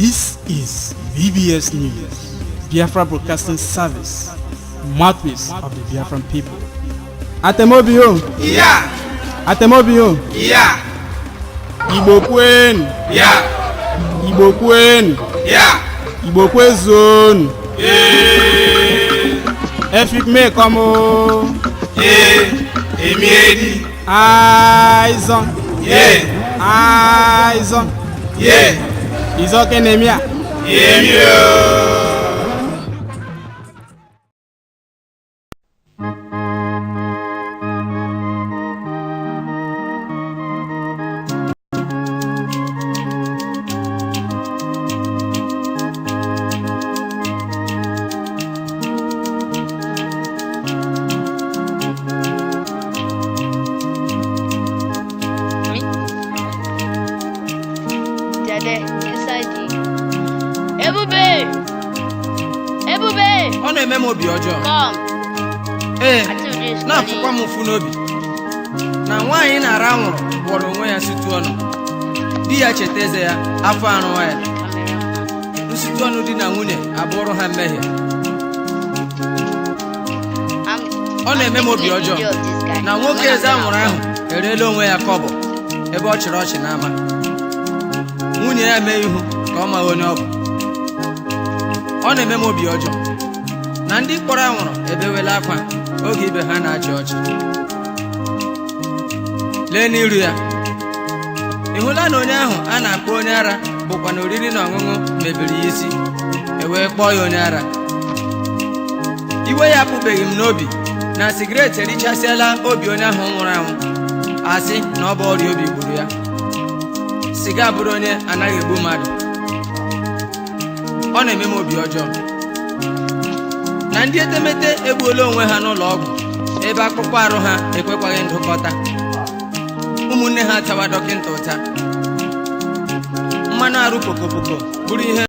This is BBS News, Biafra Broadcasting Service, mouthpiece of the Biafran people. Atemobio. Yeah. Atemobio. Yeah. Igbo Queen. Yeah. Igbo Queen. Yeah. Igbo Queen Zone. Efik me como. Emiedi. Aizon. Yeah. Aizon. Yeah. Izoke Nemia. Emio. Ọ na-eme m obi ọjọọ. Na-afụkwa m ụfụ n'obi na nwaanyị na-ara anwụrụ gwọrọ onwe ya nsịtụ ọnụ, di ya cheta eze ya afọ arụwa ya. Nsịtụ ọnụ di na nwunye abụrụ ha mmehie. Ọ na-eme m obi ọjọọ na nwoke eze anwụrụ ahụ ereela onwe ya kọbọ ebe ọ chịrị ọchị n'ama. Nwunye ya mee ihu ka ọ maghị onye ọ bụ. Ọ na-eme m obi ọjọọ na ndị kpọrọ anwụrụ ebewela akwa oge ibe ha na-achị ọchị. Lee n'iru ya, ị hụla na onye ahụ a na-akpọ onye ara bụkwa na oriri na ọṅụṅụ mebiri ya isi, e wee kpọọ ya onye ara. Iwe ya apụbeghị m n'obi na sigaret erichasịala obi onye ahụ nwụrụ anwụ, asị na ọ bụ ọrịa obi gburu ya. Siga bụrụ onye anaghị egbu mmadụ. Ọ na-eme m obi ọjọọ na ndị etemete egbuola onwe ha n'ụlọ ọgwụ ebe akpụkpọ arụ ha ekwekwaghị ndụkọta. Ụmụnne ha tawa dọkịta ụta. Mmanụ arụ pokopoko bụrụ ihe